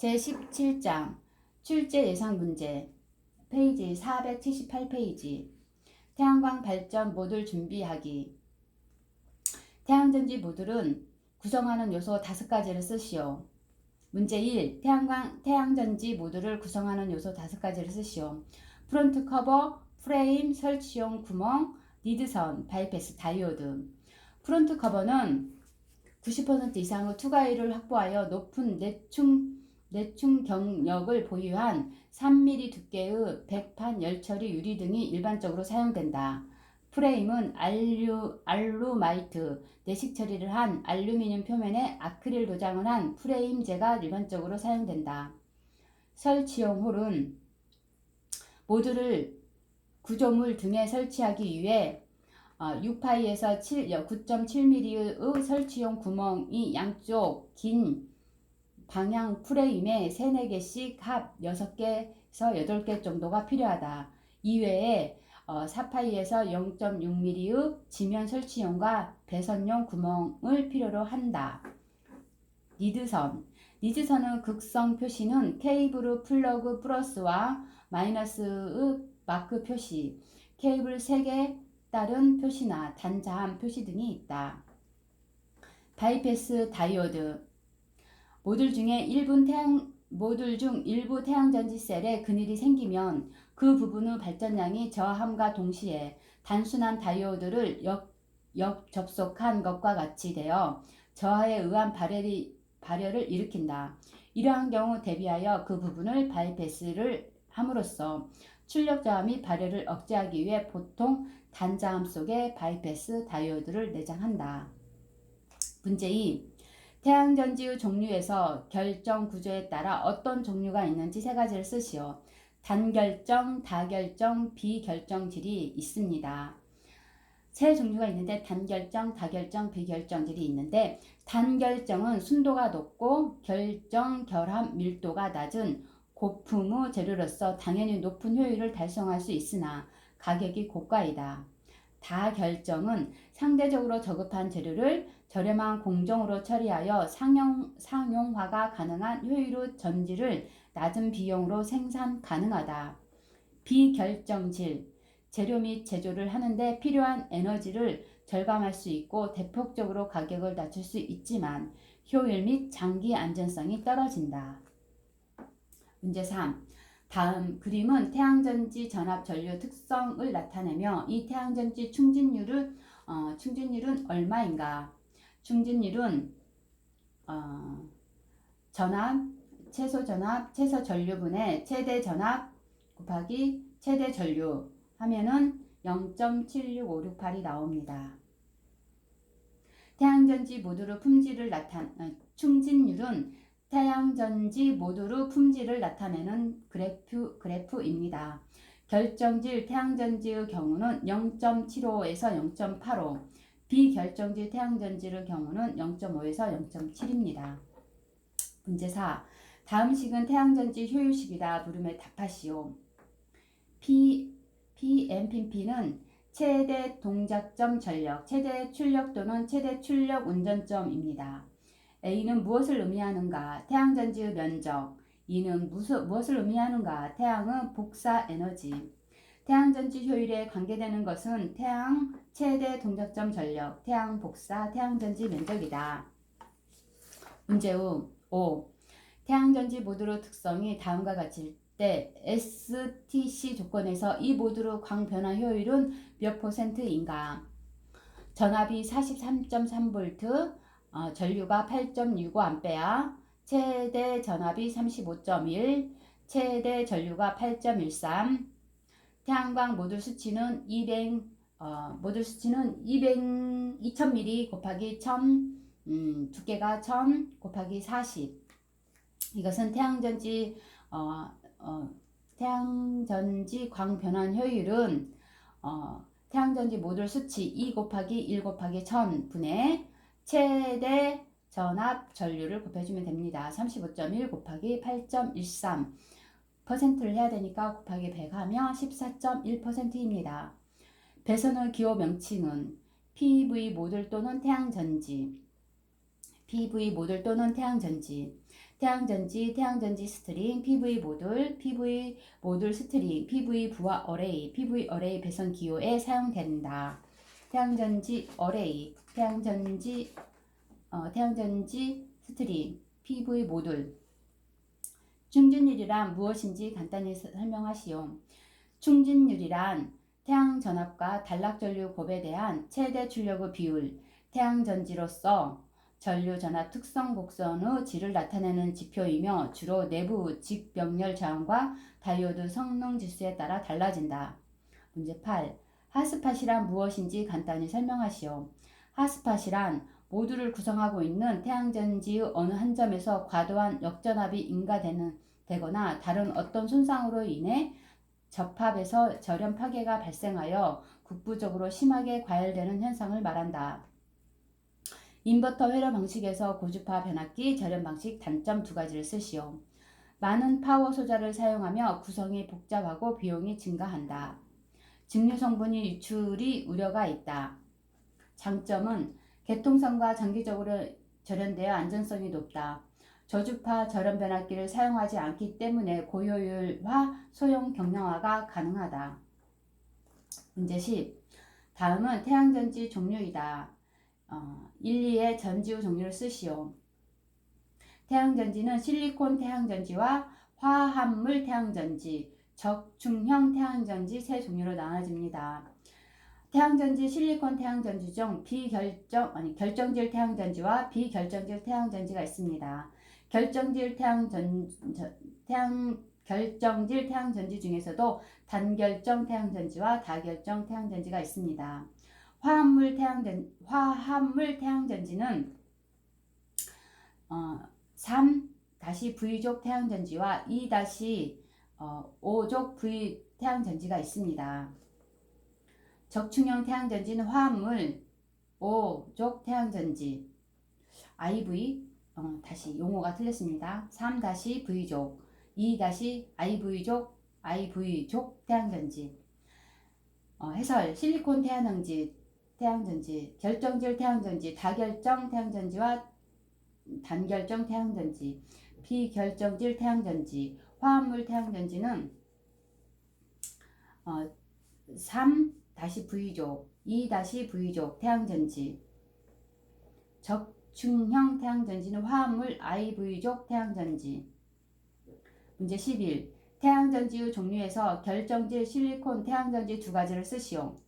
제17장 출제 예상 문제 페이지 478페이지 태양광 발전 모듈 준비하기. 태양전지 모듈은 구성하는 요소 5가지를 쓰시오. 문제 1. 태양전지 모듈을 구성하는 요소 5가지를 쓰시오. 프론트 커버, 프레임, 설치용 구멍, 리드선, 바이패스, 다이오드. 프론트 커버는 90% 이상의 투과율을 확보하여 높은 내충 경력을 보유한 3mm 두께의 백판 열처리 유리 등이 일반적으로 사용된다. 프레임은 알루마이트, 내식 처리를 한 알루미늄 표면에 아크릴 도장을 한 프레임재가 일반적으로 사용된다. 설치용 홀은 모듈을 구조물 등에 설치하기 위해 6파이에서 9.7mm의 설치용 구멍이 양쪽 긴 방향 프레임에 3, 4개씩 합 6개에서 8개 정도가 필요하다. 이외에 4파이에서 0.6mm의 지면 설치용과 배선용 구멍을 필요로 한다. 리드선의 극성 표시는 케이블 플러그 플러스와 마이너스의 마크 표시, 케이블 3개 따른 표시나 단자함 표시 등이 있다. 바이패스 다이오드. 모듈 중 일부 태양전지 셀에 근일이 생기면 그 부분의 발전량이 저하함과 동시에 단순한 다이오드를 접속한 것과 같이 되어 저하에 의한 발열을 일으킨다. 이러한 경우 대비하여 그 부분을 바이패스를 함으로써 출력 저하 및 발열을 억제하기 위해 보통 단자함 속에 바이패스 다이오드를 내장한다. 문제 2. 태양전지의 종류에서 결정 구조에 따라 어떤 종류가 있는지 3가지를 쓰시오. 단결정, 다결정, 비결정질이 있습니다. 3종류가 있는데 단결정, 다결정, 비결정질이 있는데 단결정은 순도가 높고 결합 밀도가 낮은 고품의 재료로서 당연히 높은 효율을 달성할 수 있으나 가격이 고가이다. 다결정은 상대적으로 저급한 재료를 저렴한 공정으로 처리하여 상용화가 가능한 효율의 전지를 낮은 비용으로 생산 가능하다. 비결정질, 재료 및 제조를 하는데 필요한 에너지를 절감할 수 있고 대폭적으로 가격을 낮출 수 있지만 효율 및 장기 안전성이 떨어진다. 문제 3. 다음 그림은 태양전지 전압 전류 특성을 나타내며 이 태양전지 충진율은 얼마인가? 충진율은 전압, 최소 전류분의 최대 전압 곱하기 최대 전류 하면은 0.76568이 나옵니다. 태양전지 모듈의 충진율은 태양전지 모듈의 품질을 나타내는 그래프입니다. 결정질 태양전지의 경우는 0.75에서 0.85, 비결정질 태양전지의 경우는 0.5에서 0.7입니다. 문제 4. 다음 식은 태양전지 효율식이다. 물음에 답하시오. PMP는 최대 동작점 전력, 최대 출력 또는 최대 출력 운전점입니다. A는 무엇을 의미하는가? 태양전지의 면적. E는 무엇을 의미하는가? 태양의 복사 에너지. 태양전지 효율에 관계되는 것은 태양 최대 동작점 전력, 태양 복사, 태양전지 면적이다. 문제 5. 태양전지 모듈의 특성이 다음과 같을 때 STC 조건에서 이 모듈의 광변화 효율은 몇 %인가? 전압이 43.3V, 전류가 8.65A, 최대 전압이 35.1, 최대 전류가 8.13, 태양광 모듈 수치는 2000mm 곱하기 1000, 두께가 1000 곱하기 40. 이것은 태양전지 광변환 효율은 태양전지 모듈 수치 2 곱하기 1 곱하기 1000분의 최대 전압 전류를 곱해주면 됩니다. 35.1 곱하기 8.13%를 해야 되니까 곱하기 100 하면 14.1%입니다. 배선의 기호 명칭은 PV 모듈 또는 태양전지, 태양전지, 태양전지 스트링, PV 모듈, PV 모듈 스트링, PV 부하 어레이, PV 어레이 배선 기호에 사용된다. 태양전지 어레이, 태양전지 스트링, PV 모듈. 충진율이란 무엇인지 간단히 설명하시오. 충진율이란 태양전압과 단락전류 곱에 대한 최대 출력의 비율, 태양전지로서 전류전압 특성 곡선의 질을 나타내는 지표이며 주로 내부 직병렬 저항과 다이오드 성능 지수에 따라 달라진다. 문제 8. 핫스팟이란 무엇인지 간단히 설명하시오. 핫스팟이란 모듈을 구성하고 있는 태양전지의 어느 한 점에서 과도한 역전압이 인가되거나 다른 어떤 손상으로 인해 접합에서 절연 파괴가 발생하여 국부적으로 심하게 과열되는 현상을 말한다. 인버터 회로 방식에서 고주파 변압기 절연 방식 단점 두 가지를 쓰시오. 많은 파워 소자를 사용하며 구성이 복잡하고 비용이 증가한다. 증류 성분이 유출이 우려가 있다. 장점은 개통성과 정기적으로 절연되어 안전성이 높다. 저주파 절연 변압기를 사용하지 않기 때문에 고효율화, 소형 경량화가 가능하다. 문제 10. 다음은 태양전지 종류이다. 1, 2의 전지의 종류를 쓰시오. 태양전지는 실리콘 태양전지와 화합물 태양전지, 적중형 태양전지 세 종류로 나눠집니다. 태양전지 실리콘 태양전지 중 결정질 태양전지와 비결정질 태양전지가 있습니다. 결정질 태양전지 중에서도 단결정 태양전지와 다결정 태양전지가 있습니다. 화합물 태양전지는 3-V족 태양전지와 2-5족 V 태양전지가 있습니다. 적충형 태양전지는 화합물 5족 태양전지 IV 다시 용어가 틀렸습니다. 3-V족 2-IV족 태양전지. 해설 실리콘 태양전지, 결정질 태양전지, 다결정 태양전지와 단결정 태양전지, 비결정질 태양전지, 화합물 태양전지는 3-V족, 2-V족 태양전지, 적충형 태양전지는 화합물 IV족 태양전지. 문제 11. 태양전지의 종류에서 결정질 실리콘 태양전지 두 가지를 쓰시오.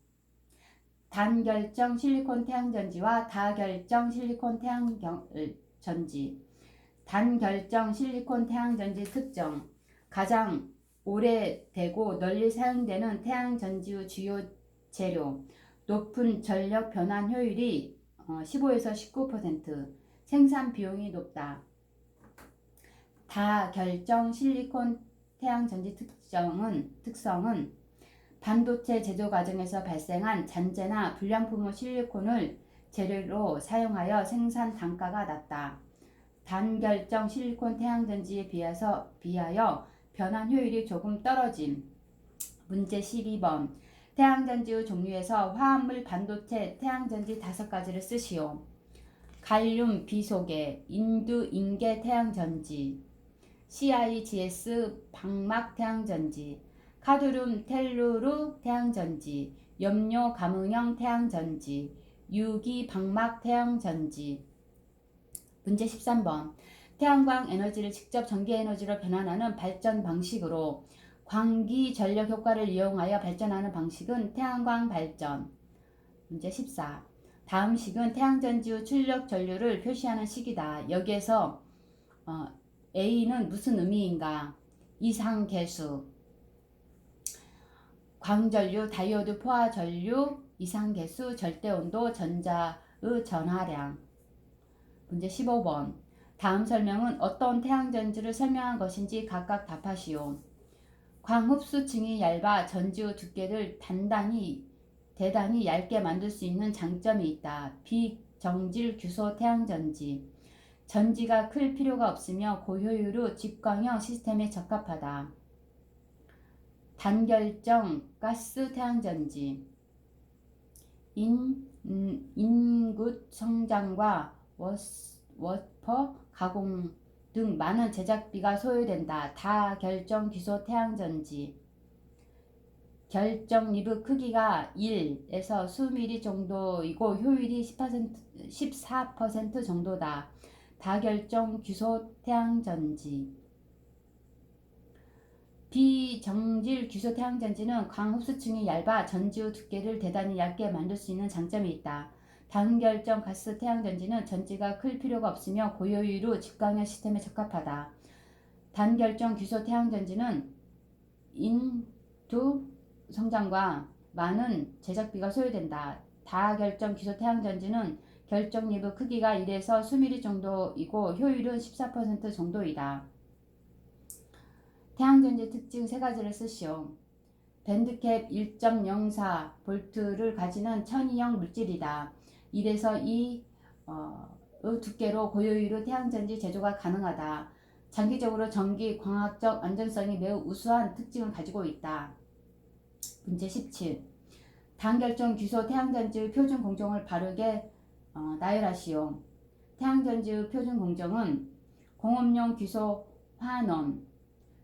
단결정 실리콘 태양전지와 다결정 실리콘 태양전지. 단결정 실리콘 태양전지 특정. 가장 오래되고 널리 사용되는 태양전지의 주요 재료. 높은 전력 변환 효율이 15에서 19%. 생산 비용이 높다. 다결정 실리콘 태양전지 특성은 반도체 제조 과정에서 발생한 잔재나 불량품의 실리콘을 재료로 사용하여 생산 단가가 낮다. 단결정 실리콘 태양전지에 비하여 변환 효율이 조금 떨어짐. 문제 12번. 태양전지의 종류에서 화합물 반도체 태양전지 5가지를 쓰시오. 갈륨 비소개, 인두 인계 태양전지, CIGS 방막 태양전지, 카드륨 텔루르 태양전지, 염료 감응형 태양전지, 유기 방막 태양전지. 문제 13번. 태양광 에너지를 직접 전기 에너지로 변환하는 발전 방식으로 광기 전력 효과를 이용하여 발전하는 방식은 태양광 발전. 문제 14. 다음 식은 태양전지의 출력 전류를 표시하는 식이다. 여기에서 A는 무슨 의미인가? 이상계수, 광전류, 다이오드 포화전류, 이상계수, 절대온도, 전자의 전하량. 문제 15번. 다음 설명은 어떤 태양전지를 설명한 것인지 각각 답하시오. 광흡수층이 얇아 전지의 두께를 대단히 얇게 만들 수 있는 장점이 있다. 비정질 규소 태양전지. 전지가 클 필요가 없으며 고효율의 집광형 시스템에 적합하다. 단결정 가스 태양전지. 인굿 성장과 워퍼 가공 등 많은 제작비가 소요된다. 다 결정 기소 태양전지 결정 리브 크기가 1에서 수미리 정도이고 효율이 14% 정도다. 다결정 규소 태양전지 비정질 규소 태양전지는 광흡수층이 얇아 전지의 두께를 대단히 얇게 만들 수 있는 장점이 있다. 단결정 가스 태양전지는 전지가 클 필요가 없으며 고효율로 직광역 시스템에 적합하다. 단결정 규소 태양전지는 인투 성장과 많은 제작비가 소요된다. 다결정 규소 태양전지는 결정 리브 크기가 1에서 수미리 정도이고 효율은 14% 정도이다. 태양전지 특징 3가지를 쓰시오. 밴드캡 1.04V를 가지는 천이형 물질이다. 1에서 2의 두께로 고효율의 태양전지 제조가 가능하다. 장기적으로 전기 광학적 안전성이 매우 우수한 특징을 가지고 있다. 문제 17. 단결정 규소 태양전지의 표준 공정을 바르게 나열하시오. 태양전지의 표준 공정은 공업용 규소 환원,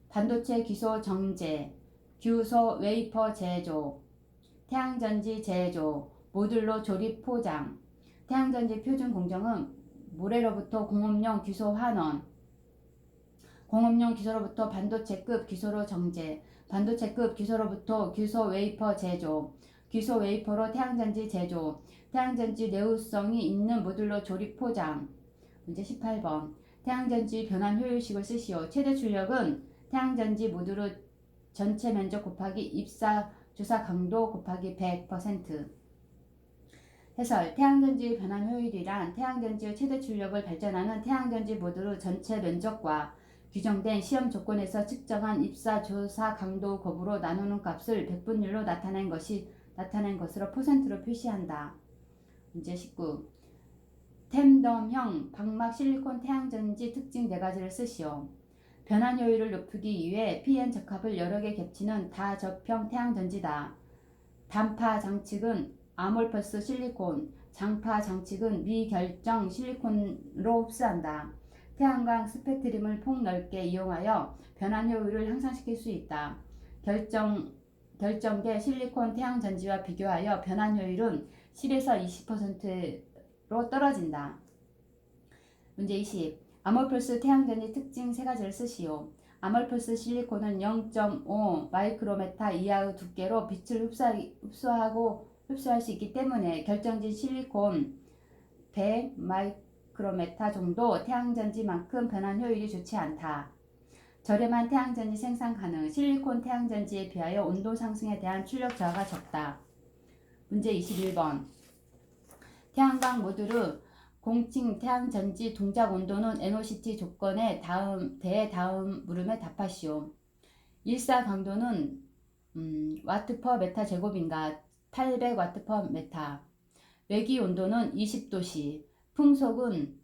반도체 규소 정제, 규소 웨이퍼 제조, 태양전지 제조, 모듈로 조립 포장. 태양전지 표준 공정은 모래로부터 공업용 규소 환원, 공업용 규소로부터 반도체급 규소로 정제, 반도체급 규소로부터 규소 웨이퍼 제조, 규소 웨이퍼로 태양전지 제조, 태양전지 내구성이 있는 모듈로 조립 포장. 문제 18번. 태양전지 변환 효율식을 쓰시오. 최대 출력은 태양전지 모듈의 전체 면적 곱하기 입사 주사 강도 곱하기 100%. 해설. 태양전지의 변환 효율이란 태양전지의 최대 출력을 발전하는 태양전지 모듈의 전체 면적과 규정된 시험 조건에서 측정한 입사 주사 강도 곱으로 나누는 값을 백분율로 나타낸 것으로 퍼센트로 표시한다. 문제 19. 템덤형 방막 실리콘 태양전지 특징 4가지를 쓰시오. 변환 효율을 높이기 위해 PN 적합을 여러 개 겹치는 다접형 태양전지다. 단파 장측은 아몰퍼스 실리콘, 장파 장측은 미결정 실리콘으로 흡수한다. 태양광 스펙트럼을 폭넓게 이용하여 변환 효율을 향상시킬 수 있다. 결정계 실리콘 태양전지와 비교하여 변환 효율은 10에서 20%로 떨어진다. 문제 20. 아몰퍼스 태양전지 특징 3가지를 쓰시오. 아몰퍼스 실리콘은 0.5 마이크로메타 이하의 두께로 빛을 흡수할 수 있기 때문에 결정진 실리콘 100 마이크로메타 정도 태양전지만큼 변환 효율이 좋지 않다. 저렴한 태양전지 생산 가능. 실리콘 태양전지에 비하여 온도 상승에 대한 출력 저하가 적다. 문제 21번. 태양광 모듈의 공칭 태양전지 동작 온도는 NOCT 조건에 다음 물음에 답하시오. 일사 강도는 와트 퍼 메타 제곱인가 800와트 퍼 메타. 외기 온도는 20도씨. 풍속은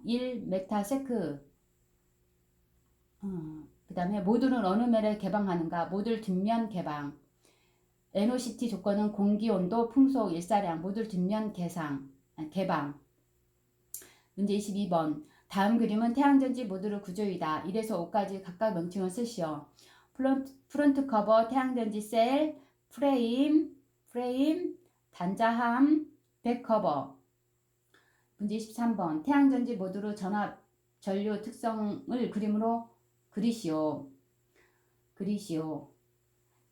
1 메타세크. 그 다음에 모듈은 어느 멜에 개방하는가? 모듈 뒷면 개방. NOCT 조건은 공기 온도, 풍속, 일사량, 모듈 뒷면 개방. 문제 22번. 다음 그림은 태양전지 모듈의 구조이다. 1에서 5까지 각각 명칭을 쓰시오. 프론트 커버, 태양전지 셀, 프레임, 단자함, 백 커버. 문제 23번. 태양전지 모듈의 전압, 전류 특성을 그림으로 그리시오.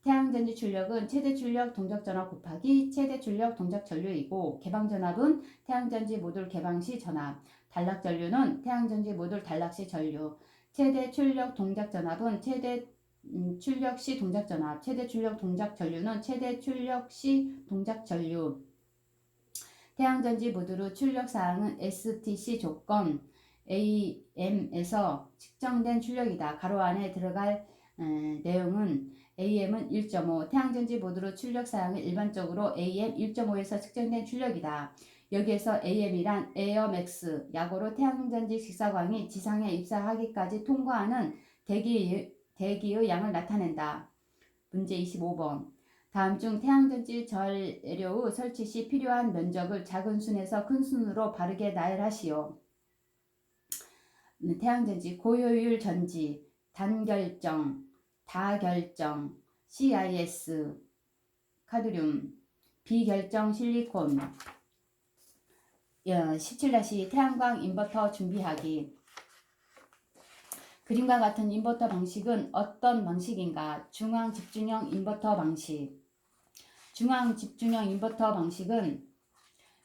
태양전지 출력은 최대 출력 동작 전압 곱하기 최대 출력 동작 전류이고 개방 전압은 태양전지 모듈 개방 시 전압, 단락 전류는 태양전지 모듈 단락 시 전류. 최대 출력 동작 전압은 최대 출력 시 동작 전압, 최대 출력 동작 전류는 최대 출력 시 동작 전류. 태양전지 모듈의 출력 사항은 STC 조건 AM에서 측정된 출력이다. 가로 안에 들어갈 내용은 AM은 1.5, 태양전지 모듈의 출력 사항은 일반적으로 AM 1.5에서 측정된 출력이다. 여기에서 AM이란 에어맥스, 약어로 태양전지 직사광이 지상에 입사하기까지 통과하는 대기의 양을 나타낸다. 문제 25번. 다음 중 태양전지 전류의 설치 시 필요한 면적을 작은 순에서 큰 순으로 바르게 나열하시오. 태양전지, 고효율 전지, 단결정, 다결정, CIS, 카드뮴, 비결정 실리콘. 17- 태양광 인버터 준비하기. 그림과 같은 인버터 방식은 어떤 방식인가? 중앙 집중형 인버터 방식. 중앙 집중형 인버터 방식은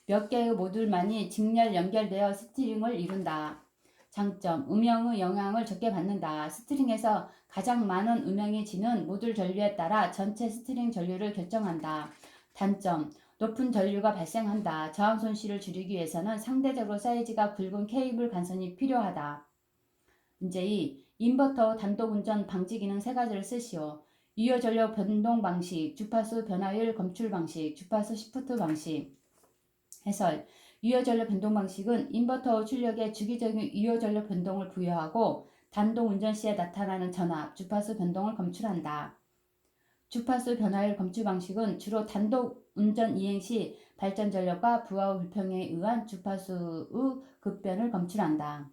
몇 개의 모듈만이 직렬 연결되어 스트링을 이룬다. 장점, 음영의 영향을 적게 받는다. 스트링에서 가장 많은 음영이 지는 모듈 전류에 따라 전체 스트링 전류를 결정한다. 단점, 높은 전류가 발생한다. 저항 손실을 줄이기 위해서는 상대적으로 사이즈가 굵은 케이블 간선이 필요하다. 문제 2. 인버터 단독 운전 방지 기능 3가지를 쓰시오. 유효 전력 변동 방식, 주파수 변화율 검출 방식, 주파수 시프트 방식. 해설. 유효 전력 변동 방식은 인버터 출력에 주기적인 유효 전력 변동을 부여하고 단독 운전 시에 나타나는 전압, 주파수 변동을 검출한다. 주파수 변화율 검출 방식은 주로 단독 운전 이행 시 발전 전력과 부하 불평에 의한 주파수의 급변을 검출한다.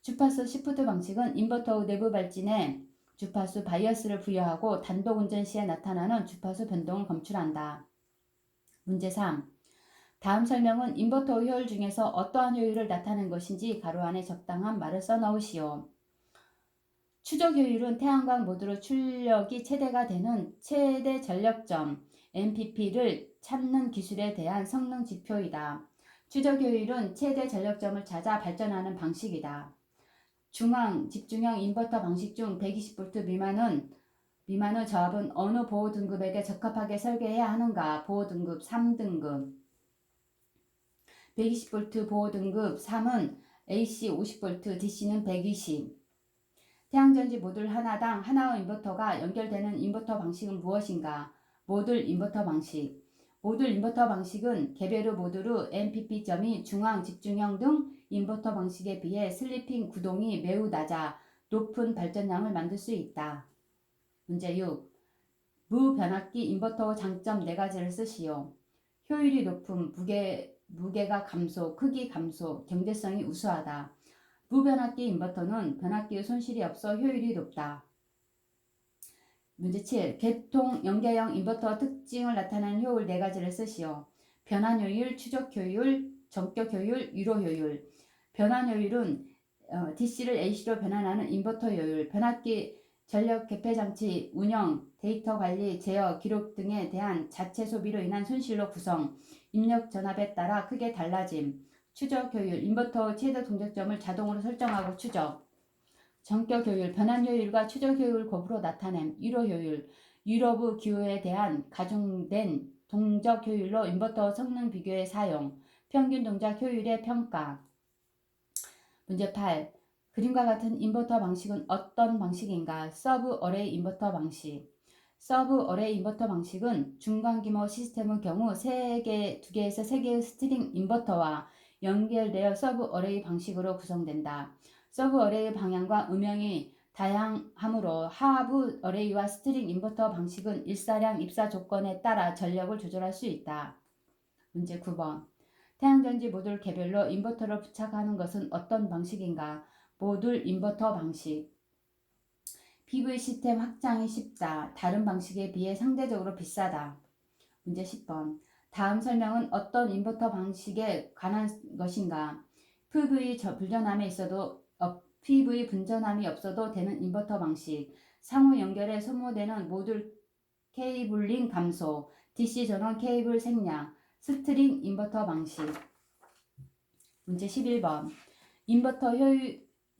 주파수 시프트 방식은 인버터 내부 발진에 주파수 바이어스를 부여하고 단독 운전 시에 나타나는 주파수 변동을 검출한다. 문제 3. 다음 설명은 인버터 효율 중에서 어떠한 효율을 나타낸 것인지 가로 안에 적당한 말을 써넣으시오. 추적 효율은 태양광 모듈의 출력이 최대가 되는 최대 전력점 MPP를 찾는 기술에 대한 성능 지표이다. 추적 효율은 최대 전력점을 찾아 발전하는 방식이다. 중앙 집중형 인버터 방식 중 120V 미만의 저압은 어느 보호 등급에게 적합하게 설계해야 하는가? 보호 등급 3등급. 120V 보호 등급 3은 AC 50V, DC는 120. 태양전지 모듈 하나당 하나의 인버터가 연결되는 인버터 방식은 무엇인가? 모듈 인버터 방식. 모듈 인버터 방식은 개별의 모듈의 MPP점이 중앙 집중형 등 인버터 방식에 비해 슬리핑 구동이 매우 낮아 높은 발전량을 만들 수 있다. 문제 6. 무변압기 인버터 장점 4가지를 쓰시오. 효율이 높음, 무게가 감소, 크기 감소, 경제성이 우수하다. 무변압기 인버터는 변압기의 손실이 없어 효율이 높다. 문제 7. 계통 연계형 인버터 특징을 나타내는 효율 4가지를 쓰시오. 변환 효율, 추적 효율, 전격 효율, 유로 효율. 변환 효율은 DC를 AC로 변환하는 인버터 효율, 변압기 전력 개폐 장치 운영, 데이터 관리, 제어, 기록 등에 대한 자체 소비로 인한 손실로 구성, 입력 전압에 따라 크게 달라짐. 추적 효율, 인버터 최대 동작점을 자동으로 설정하고 추적. 전격 효율, 변환 효율과 추적 효율 곱으로 나타냄. 유로 효율, 유럽의 기후에 대한 가중된 동적 효율로 인버터 성능 비교에 사용. 평균 동작 효율의 평가. 문제 8. 그림과 같은 인버터 방식은 어떤 방식인가? 서브 어레이 인버터 방식. 서브 어레이 인버터 방식은 중간 규모 시스템의 경우 2개에서 3개의 스트링 인버터와 연결되어 서브 어레이 방식으로 구성된다. 서브 어레이 방향과 음영이 다양하므로 하부 어레이와 스트링 인버터 방식은 일사량 입사 조건에 따라 전력을 조절할 수 있다. 문제 9번. 태양전지 모듈 개별로 인버터를 부착하는 것은 어떤 방식인가? 모듈 인버터 방식. PV 시스템 확장이 쉽다. 다른 방식에 비해 상대적으로 비싸다. 문제 10번. 다음 설명은 어떤 인버터 방식에 관한 것인가? PV 분전함이 없어도 되는 인버터 방식. 상호 연결에 소모되는 모듈 케이블링 감소, DC 전원 케이블 생략, 스트링 인버터 방식. 문제 11번.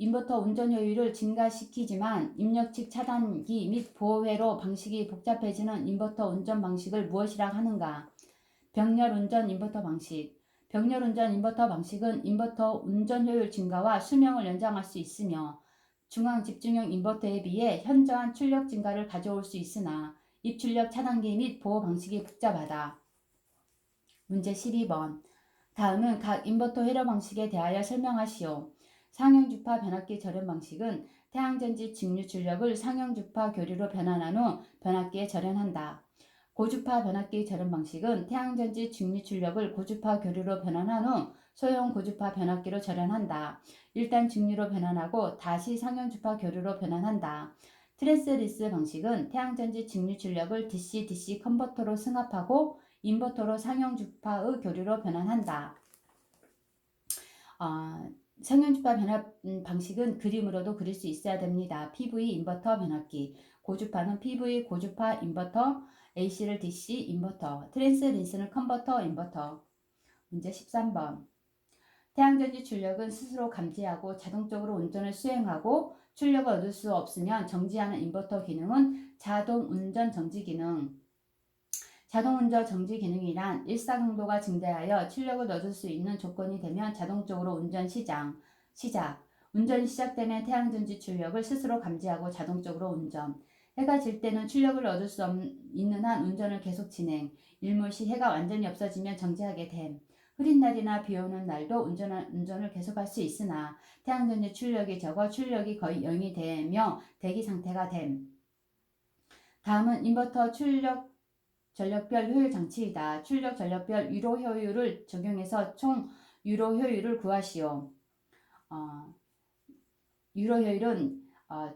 인버터 운전 효율을 증가시키지만 입력측 차단기 및 보호회로 방식이 복잡해지는 인버터 운전 방식을 무엇이라 하는가? 병렬 운전 인버터 방식. 병렬 운전 인버터 방식은 인버터 운전 효율 증가와 수명을 연장할 수 있으며 중앙 집중형 인버터에 비해 현저한 출력 증가를 가져올 수 있으나 입출력 차단기 및 보호 방식이 복잡하다. 문제 12번. 다음은 각 인버터 회로 방식에 대하여 설명하시오. 상형주파 변압기 절연 방식은 태양전지 직류 출력을 상형주파 교류로 변환한 후 변압기에 절연한다. 고주파 변압기 절연 방식은 태양전지 직류 출력을 고주파 교류로 변환한 후 소형 고주파 변압기로 절연한다. 일단 직류로 변환하고 다시 상용주파 교류로 변환한다. 트랜스리스 방식은 태양전지 직류 출력을 DC-DC 컨버터로 승합하고 인버터로 상용주파의 교류로 변환한다. 상용주파 변압 방식은 그림으로도 그릴 수 있어야 됩니다. PV 인버터 변압기, 고주파는 PV 고주파 인버터, AC를 DC 인버터, 트랜스리스는 컨버터 인버터. 문제 13번. 태양전지 출력은 스스로 감지하고 자동적으로 운전을 수행하고 출력을 얻을 수 없으면 정지하는 인버터 기능은 자동운전 정지 기능. 자동운전 정지 기능이란 일사강도가 증대하여 출력을 얻을 수 있는 조건이 되면 자동적으로 운전 시작. 운전이 시작되면 태양전지 출력을 스스로 감지하고 자동적으로 운전. 해가 질 때는 출력을 얻을 수 있는 한 운전을 계속 진행. 일몰시 해가 완전히 없어지면 정지하게 됨. 흐린 날이나 비 오는 날도 운전을 계속할 수 있으나 태양전지 출력이 적어 출력이 거의 0이 되며 대기 상태가 됨. 다음은 인버터 출력 전력별 효율 장치이다. 출력 전력별 유로 효율을 적용해서 총 유로 효율을 구하시오. 유로 효율은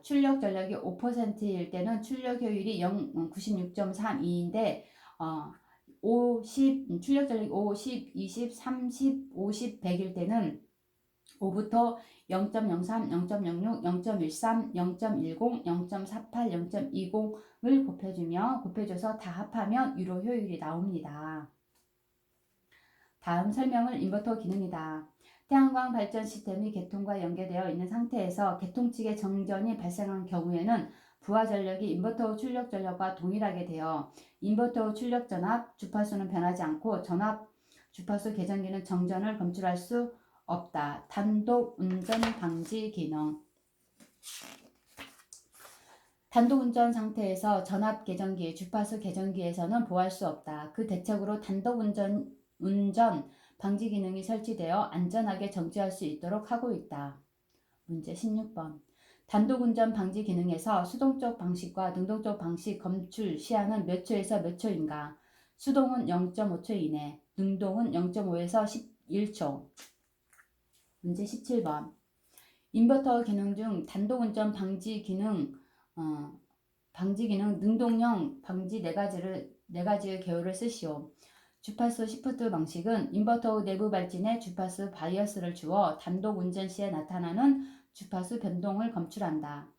출력 전력이 5%일 때는 출력 효율이 96.32인데 출력 전력이 50, 20, 30, 50, 100일 때는 5부터 0.03, 0.06, 0.13, 0.10, 0.48, 0.20을 곱해줘서 다 합하면 유로 효율이 나옵니다. 다음 설명은 인버터 기능이다. 태양광 발전 시스템이 개통과 연계되어 있는 상태에서 개통 측에 정전이 발생한 경우에는 부하 전력이 인버터 출력 전력과 동일하게 되어 인버터 출력 전압 주파수는 변하지 않고 전압 주파수 계전기는 정전을 검출할 수 없다. 단독 운전 방지 기능. 단독 운전 상태에서 전압 계전기, 주파수 계전기에서는 보호할 수 없다. 그 대책으로 단독 운전 방지 기능이 설치되어 안전하게 정지할 수 있도록 하고 있다. 문제 16번. 단독 운전 방지 기능에서 수동적 방식과 능동적 방식 검출 시한은 몇 초에서 몇 초인가? 수동은 0.5초 이내, 능동은 0.5에서 11초. 문제 17번. 인버터 기능 중 단독운전 방지 기능, 능동형 방지 네 가지의 개요를 쓰시오. 주파수 시프트 방식은 인버터 내부 발진에 주파수 바이어스를 주어 단독 운전 시에 나타나는 주파수 변동을 검출한다.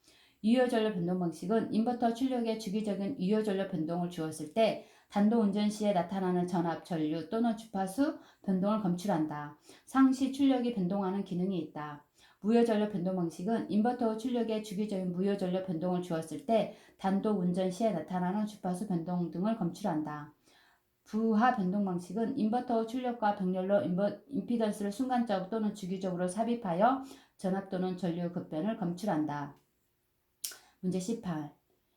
유효전력 변동 방식은 인버터 출력에 주기적인 유효전력 변동을 주었을 때 단독 운전 시에 나타나는 전압, 전류 또는 주파수 변동을 검출한다. 상시 출력이 변동하는 기능이 있다. 무효전력 변동 방식은 인버터 출력에 주기적인 무효전력 변동을 주었을 때 단독 운전 시에 나타나는 주파수 변동 등을 검출한다. 부하 변동 방식은 인버터 출력과 병렬로 임피던스를 순간적 또는 주기적으로 삽입하여 전압 또는 전류 급변을 검출한다. 문제 18.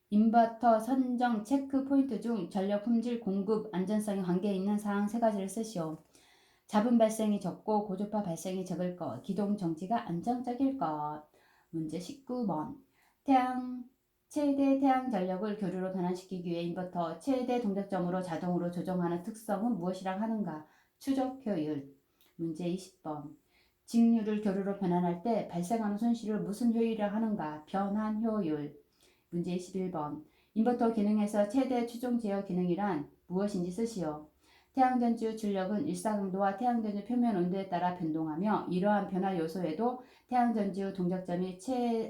인버터 선정 체크 포인트 중 전력 품질 공급 안전성에 관계 있는 사항 3가지를 쓰시오. 잡음 발생이 적고 고주파 발생이 적을 것, 기동 정지가 안정적일 것. 문제 19번. 최대 태양 전력을 교류로 변환시키기 위해 인버터 최대 동작점으로 자동으로 조정하는 특성은 무엇이라 하는가? 추적 효율. 문제 20번. 직류를 교류로 변환할 때 발생하는 손실을 무슨 효율이라 하는가? 변환 효율. 문제 21번. 인버터 기능에서 최대 추종 제어 기능이란 무엇인지 쓰시오. 태양전지 출력은 일사강도와 태양전지 표면 온도에 따라 변동하며 이러한 변화 요소에도 태양전지의 동작점이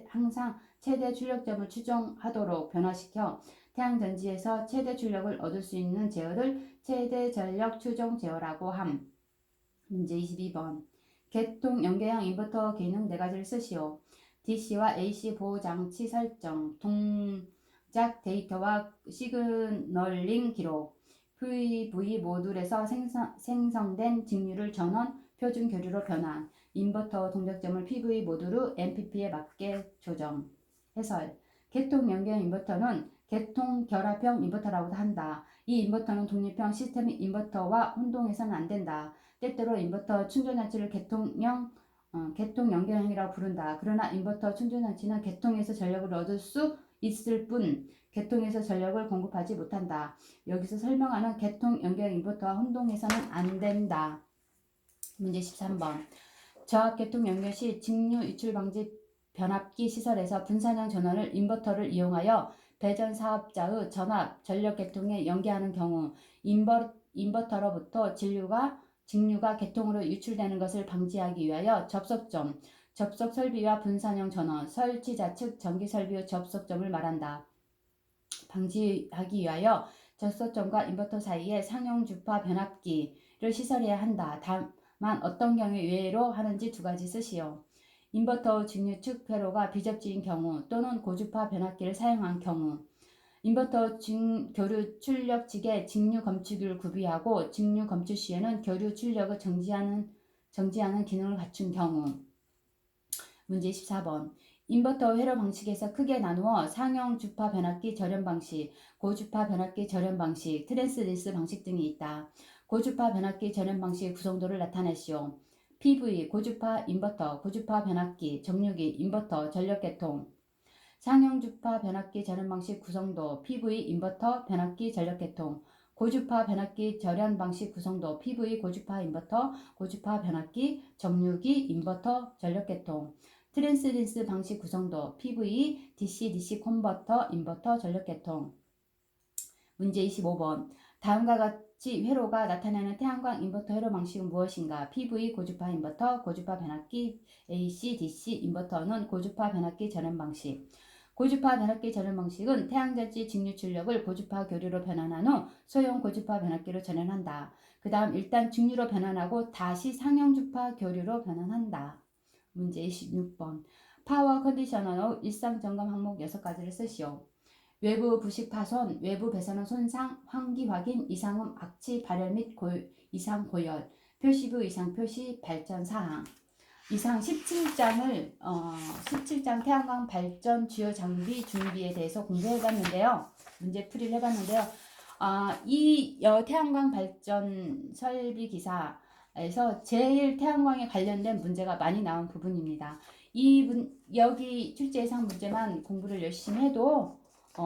항상 최대 출력점을 추정하도록 변화시켜 태양전지에서 최대 출력을 얻을 수 있는 제어를 최대 전력 추종 제어라고 함. 문제 22번. 개통 연계형 인버터 기능 4가지를 쓰시오. DC와 AC 보호장치 설정, 동작 데이터와 시그널링 기록, PV 모듈에서 생성된 직류를 전원 표준 교류로 변환, 인버터 동작점을 PV 모듈의 MPP에 맞게 조정. 해설. 개통 연계형 인버터는 개통 결합형 인버터라고도 한다. 이 인버터는 독립형 시스템 인버터와 혼동해서는 안 된다. 때때로 인버터 충전장치를 개통 연계형이라고 부른다. 그러나 인버터 충전장치는 개통에서 전력을 얻을 수 있을 뿐 개통에서 전력을 공급하지 못한다. 여기서 설명하는 개통 연계형 인버터와 혼동해서는 안 된다. 문제 13번. 저압계통 연결 시 직류 유출 방지 변압기 시설에서 분산형 전원을 인버터를 이용하여 배전 사업자의 전압 전력 계통에 연계하는 경우 인버터로부터 직류가 계통으로 유출되는 것을 방지하기 위하여 접속점, 접속 설비와 분산형 전원, 설치자 측 전기 설비의 접속점을 말한다. 방지하기 위하여 접속점과 인버터 사이에 상용 주파 변압기를 시설해야 한다. 다만 어떤 경우에 예외로 하는지 두 가지 쓰시오. 인버터 직류 측 회로가 비접지인 경우 또는 고주파 변압기를 사용한 경우, 인버터 교류 출력 측에 직류 검출기를 구비하고 직류 검출 시에는 교류 출력을 정지하는 기능을 갖춘 경우. 문제 14번. 인버터 회로 방식에서 크게 나누어 상용 주파 변압기 절연 방식, 고주파 변압기 절연 방식, 트랜스리스 방식 등이 있다. 고주파 변압기 절연 방식의 구성도를 나타내시오. PV, 고주파 인버터, 고주파 변압기, 정류기, 인버터, 전력계통. 상용 주파 변압기 절연 방식 구성도, PV, 인버터, 변압기, 전력계통. 고주파 변압기 절연 방식 구성도, PV, 고주파 인버터, 고주파 변압기, 정류기, 인버터, 전력계통. 트랜스리스 방식 구성도, PV, DC-DC 컨버터, 인버터, 전력계통. 문제 25번. 다음과 같이 회로가 나타내는 태양광 인버터 회로 방식은 무엇인가? PV, 고주파 인버터, 고주파 변압기, AC, DC 인버터는 고주파 변압기 전원 방식. 고주파 변압기 전원 방식은 태양전지 직류 출력을 고주파 교류로 변환한 후 소형 고주파 변압기로 전환한다. 그 다음 일단 직류로 변환하고 다시 상용 주파 교류로 변환한다. 문제 26번. 파워 컨디셔너의 일상 점검 항목 6가지를 쓰시오. 외부 부식 파손, 외부 배선의 손상, 환기 확인, 이상음 악취 발열 및 이상 고열, 표시부 이상 표시, 발전 사항. 이상 17장 태양광 발전 주요 장비 준비에 대해서 공부해봤는데요. 문제 풀이를 해봤는데요. 이 태양광 발전 설비 기사에서 제일 태양광에 관련된 문제가 많이 나온 부분입니다. 여기 출제 예상 문제만 공부를 열심히 해도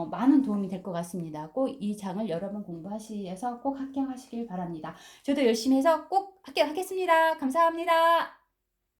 많은 도움이 될 것 같습니다. 꼭 이 장을 여러 번 공부하셔서 꼭 합격하시길 바랍니다. 저도 열심히 해서 꼭 합격하겠습니다. 감사합니다.